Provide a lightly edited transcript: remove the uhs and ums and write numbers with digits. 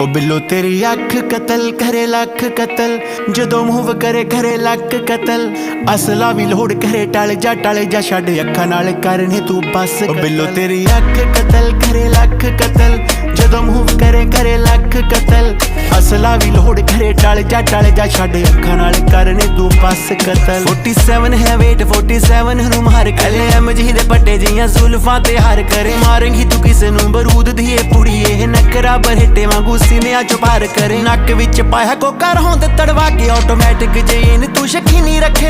ओ बिल्लो तेरी अख कतल करे लख कतल, जदों मूव करे करे लक कतल। असला भी लोड़ करे टल जा छड़ अखा नाल करने तू बस। ओ बिल्लो तेरी अख कतल करे लख कतल, जदों मूव करे करे लख कतल। असला भी लोड़ करे टल जा छड़ अखा नाल करने तू बस कतल। 47 है वेट 47 नू मार कले एमजी दे पट्टे जियां जुल्फां ते हार करे। मारेंगी तू किसे नू बरूद दी पुड़िए, नकरा बरहटे वांगू सीने चो पार करे। नक विच पाया कोका होंद तड़वा के ऑटोमैटिक जेन तू शकीनी रखे।